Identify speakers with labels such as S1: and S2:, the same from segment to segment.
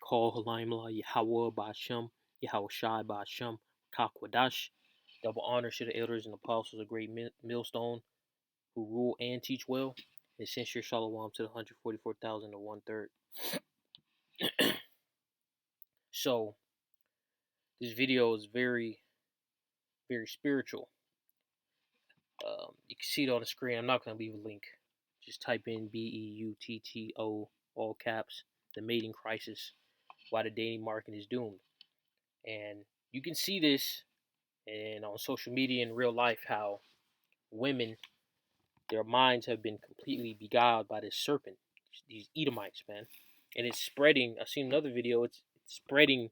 S1: Call Halimla Yahweh Ba'Shem, Yahweh Shai Ba'Shem, Kakwadash. Double honor to the elders and apostles, a great millstone who rule and teach well. And sincere shalom to the 144,000 and 1/3. So, this video is very, very spiritual. You can see it on the screen. I'm not going to leave a link. Just type in BEUTTO, all caps, the mating crisis, why the dating market is doomed. And you can see this and on social media in real life how women, their minds have been completely beguiled by this serpent, these Edomites, man. And it's spreading. I've seen another video, it's spreading,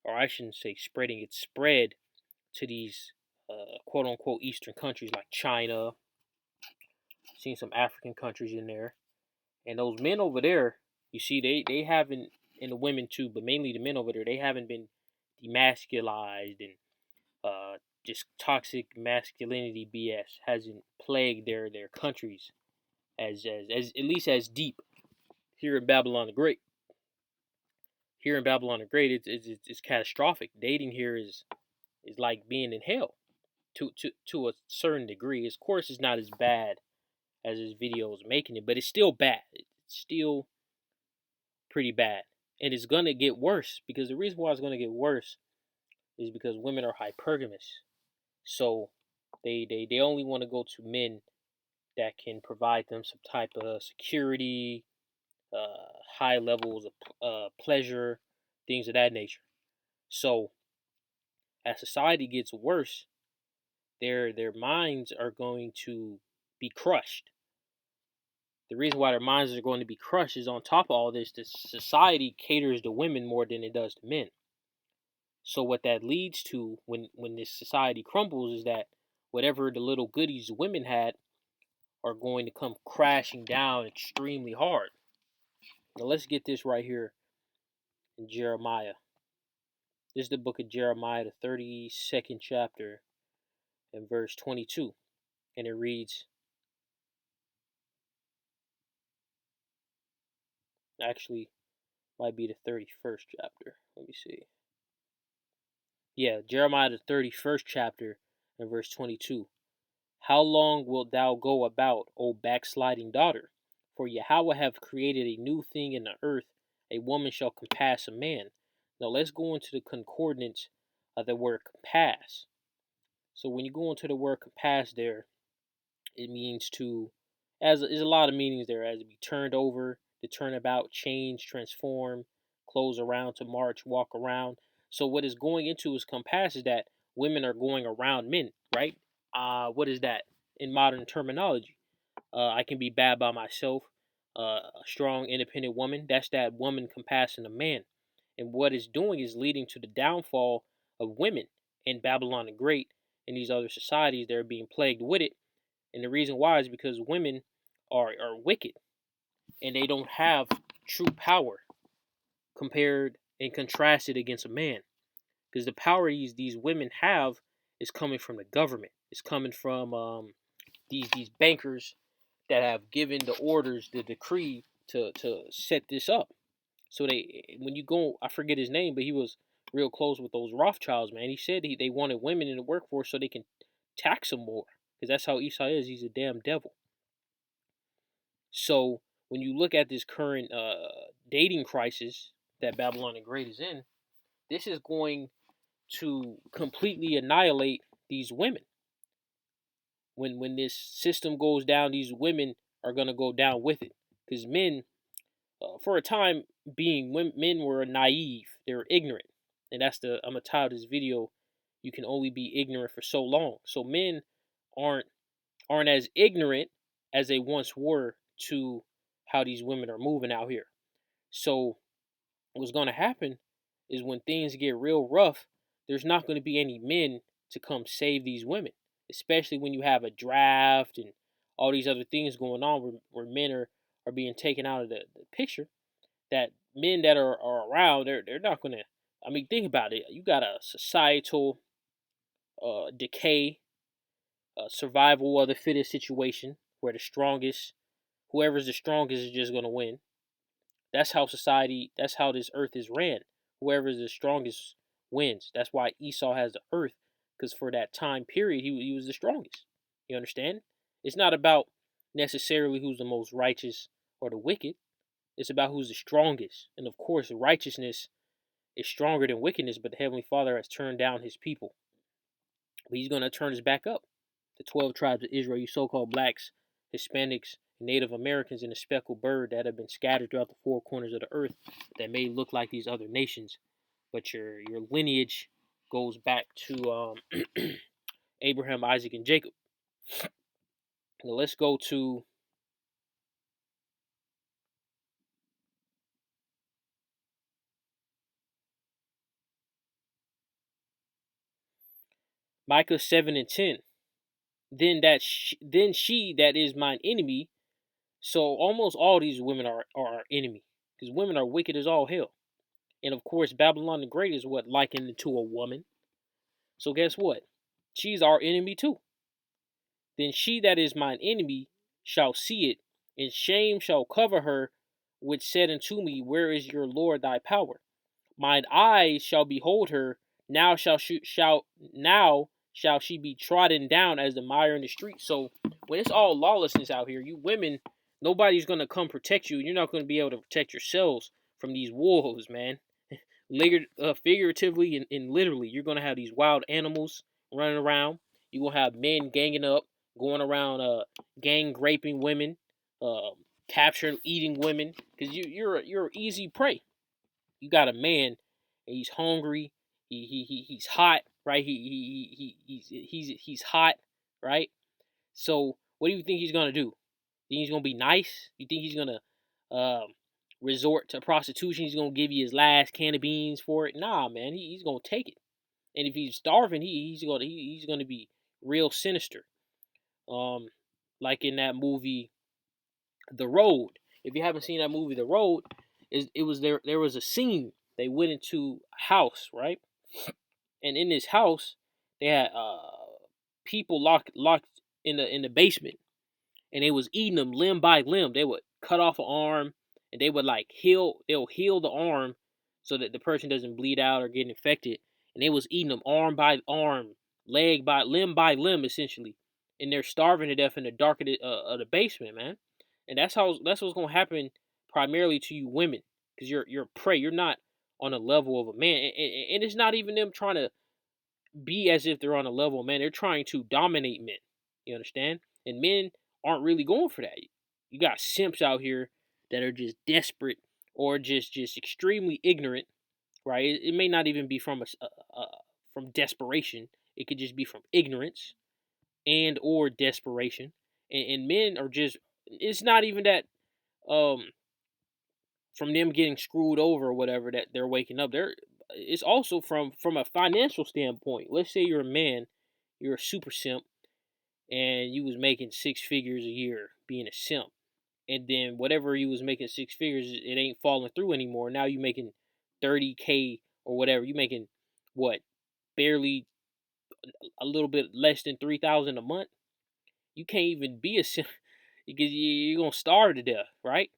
S1: or I shouldn't say spreading, it's spread to these quote unquote Eastern countries like China. Seen some African countries in there. And those men over there, you see, they haven't, and the women too, but mainly the men over there, they haven't been demasculized, and just toxic masculinity BS hasn't plagued their countries as at least as deep here in Babylon the Great. Here in Babylon the Great, it's catastrophic. Dating here is like being in hell to a certain degree. Of course, it's not as bad as this video is making it, but it's still bad. It's still pretty bad, and it's gonna get worse, because the reason why it's gonna get worse is because women are hypergamous. So they only want to go to men that can provide them some type of security, high levels of pleasure, things of that nature. So as society gets worse, their minds are going to be crushed. The reason why their minds are going to be crushed is, on top of all this, the society caters to women more than it does to men. So what that leads to when this society crumbles is that whatever the little goodies women had are going to come crashing down extremely hard. Now let's get this right here in Jeremiah. This is the book of Jeremiah, the 32nd chapter, and verse 22. And it reads, actually, might be the 31st chapter. Let me see. Yeah, Jeremiah, the 31st chapter, and verse 22. How long wilt thou go about, O backsliding daughter? For Yahweh hath created a new thing in the earth, a woman shall compass a man. Now let's go into the concordance of the word compass. So when you go into the word compass there, it means to, there's a lot of meanings there, as to be turned over, to turn about, change, transform, close around, to march, walk around. So what is going into is compass is that women are going around men, right? What is that in modern terminology? I can be bad by myself, a strong, independent woman. That's that woman compassing a man. And what it's doing is leading to the downfall of women in Babylon the Great and these other societies that are being plagued with it. And the reason why is because women are wicked, and they don't have true power compared and contrasted against a man. Because the power these women have is coming from the government. It's coming from these bankers that have given the orders, the decree to set this up. So when you go, I forget his name, but he was real close with those Rothschilds, man. He said they wanted women in the workforce so they can tax them more, because that's how Esau is. He's a damn devil. So when you look at this current dating crisis that Babylon the Great is in, this is going to completely annihilate these women. When this system goes down, these women are going to go down with it, because men, for a time being, men were naive, they were ignorant, and that's I'm gonna title this video, you can only be ignorant for so long. So men aren't as ignorant as they once were to how these women are moving out here. So what's going to happen is, when things get real rough, there's not going to be any men to come save these women, especially when you have a draft and all these other things going on where men are being taken out of the picture. That men that are around, they're not going to, I mean, think about it. You got a societal decay, survival of the fittest situation, where whoever's the strongest is just going to win. That's how society, that's how this earth is ran. Whoever is the strongest wins. That's why Esau has the earth, because for that time period, he was the strongest. You understand? It's not about necessarily who's the most righteous or the wicked. It's about who's the strongest. And of course, righteousness is stronger than wickedness, but the Heavenly Father has turned down his people. But he's going to turn us back up. The 12 tribes of Israel, you so-called blacks, Hispanics, Native Americans, and the speckled bird that have been scattered throughout the four corners of the earth that may look like these other nations, but your lineage goes back to Abraham, Isaac, and Jacob. Now let's go to Micah 7:10. Then she that is mine enemy. So almost all these women are our enemy, because women are wicked as all hell. And of course, Babylon the Great is what likened to a woman. So guess what? She's our enemy too. Then she that is mine enemy shall see it, and shame shall cover her, which said unto me, where is your Lord thy power? Mine eyes shall behold her. Now shall she be trodden down as the mire in the street. So when it's all lawlessness out here, you women, nobody's gonna come protect you. You're not gonna be able to protect yourselves from these wolves, man. Figuratively and literally, you're gonna have these wild animals running around. You're gonna have men ganging up, going around, gang raping women, uh, capturing, eating women, because you're easy prey. You got a man, and he's hungry. He's hot, right? He's hot, right? So what do you think he's gonna do? Think he's gonna be nice? You think he's gonna um, resort to prostitution? He's gonna give you his last can of beans for it? Nah, man, he's gonna take it. And if he's starving, he's gonna be real sinister. Um, like in that movie, The Road. If you haven't seen that movie, The Road, it was there. There was a scene. They went into a house, right? And in this house, they had people locked in the basement, and they was eating them limb by limb. They would cut off an arm, and they would they'll heal the arm so that the person doesn't bleed out or get infected. And they was eating them arm by arm, leg by limb, essentially. And they're starving to death in the dark of the basement, man. And that's what's gonna happen primarily to you women, because you're prey. You're not on a level of a man, and it's not even them trying to be as if they're on a level of man. They're trying to dominate men. You understand? And men aren't really going for that. You got simps out here that are just desperate or just extremely ignorant, right? It may not even be from from desperation. It could just be from ignorance and or desperation. And men are just, it's not even that um from them getting screwed over or whatever that they're waking up. It's also from a financial standpoint. Let's say you're a man, you're a super simp, and you was making six figures a year being a simp, and then whatever you was making six figures, it ain't falling through anymore. Now you making 30K or whatever. You making what, barely a little bit less than 3,000 a month. You can't even be a simp because you're gonna starve to death, right?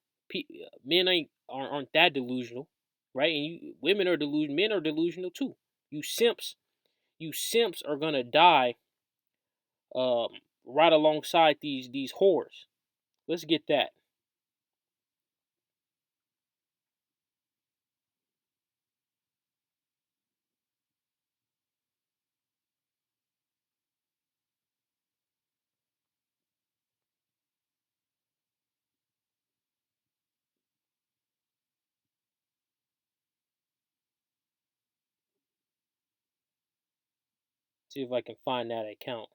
S1: Men aren't that delusional, right? And women are delusional. Men are delusional too. You simps, you simps are gonna die um, right alongside these whores. Let's get that. See if I can find that account.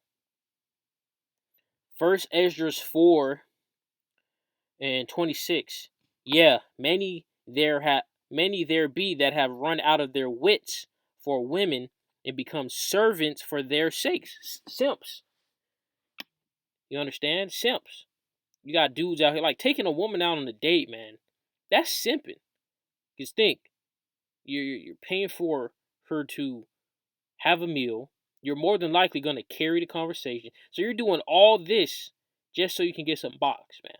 S1: First Esdras 4:26. Yeah, many there be that have run out of their wits for women and become servants for their sakes. Simps. You understand? Simps. You got dudes out here like taking a woman out on a date, man. That's simping. Just think, you're paying for her to have a meal. You're more than likely gonna carry the conversation. So you're doing all this just so you can get some box, man.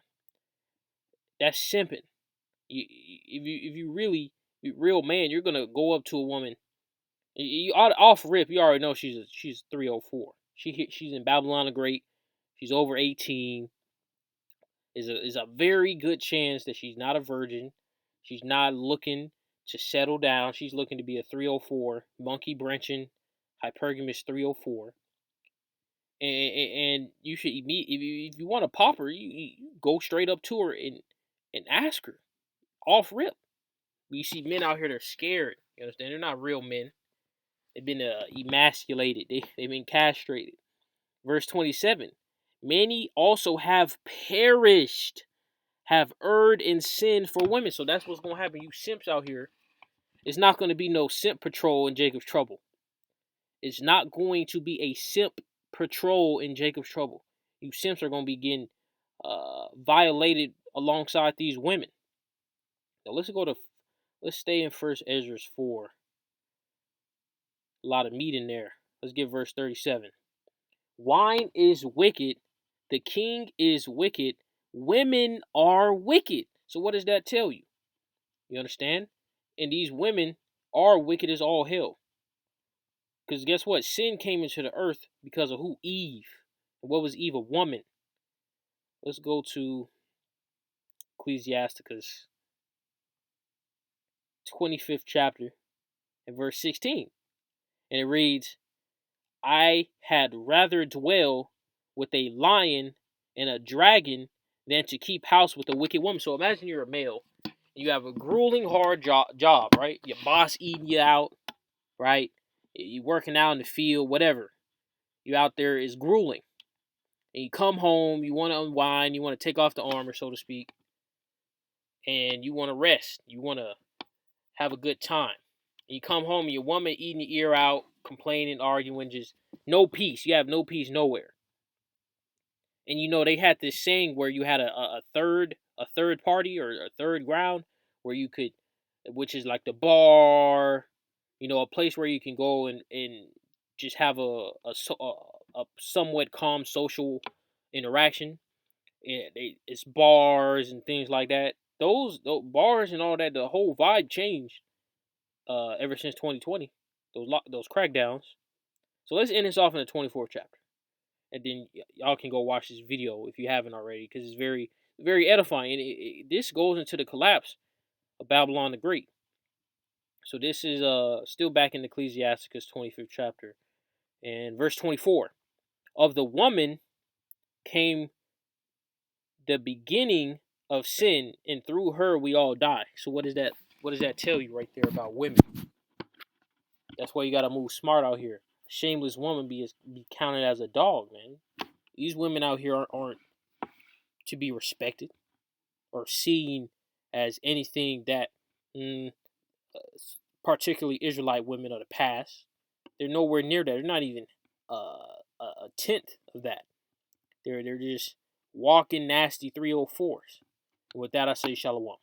S1: That's simping. If you really real man, you're gonna go up to a woman. Off rip, you already know she's 304. She's in Babylon the Great. She's over 18. Is a very good chance that she's not a virgin. She's not looking to settle down. She's looking to be a 304, monkey branching, hypergamous 304. And you should meet if you want to pop her, you go straight up to her and ask her off rip. You see men out here that are scared. You understand? They're not real men. They've been emasculated. They've been castrated. Verse 27. Many also have perished, have erred in sin for women. So that's what's going to happen. You simps out here. It's not going to be no simp patrol in Jacob's trouble. It's not going to be a simp patrol in Jacob's trouble. You simps are going to be getting violated alongside these women. Now let's stay in First Ezra 4. A lot of meat in there. Let's get verse 37. Wine is wicked. The king is wicked. Women are wicked. So what does that tell you? You understand? And these women are wicked as all hell. Because guess what? Sin came into the earth because of who? Eve. And what was Eve? A woman. Let's go to Ecclesiasticus 25th chapter and verse 16. And it reads, I had rather dwell with a lion and a dragon than to keep house with a wicked woman. So imagine you're a male. You have a grueling, hard job, right? Your boss eating you out, right? You working out in the field, whatever. You out there is grueling. And you come home, you want to unwind, you want to take off the armor, so to speak. And you want to rest. You want to have a good time. And you come home and your woman eating your ear out, complaining, arguing, just no peace. You have no peace nowhere. And you know they had this saying where you had a third party or a third ground where you could, which is like the bar, you know, a place where you can go and just have a somewhat calm social interaction. It's bars and things like that. Those bars and all that, the whole vibe changed ever since 2020. Those crackdowns. So let's end this off in the 24th chapter. And then y'all can go watch this video if you haven't already, because it's very, very edifying. And this goes into the collapse of Babylon the Great. So this is still back in Ecclesiasticus 25th chapter, and verse 24. Of the woman came the beginning of sin, and through her we all die. So what does that tell you right there about women? That's why you gotta move smart out here. A shameless woman be counted as a dog, man. These women out here aren't to be respected or seen as anything that particularly Israelite women of the past. They're nowhere near that. They're not even a tenth of that. They're just walking nasty 304s. And with that, I say shalom.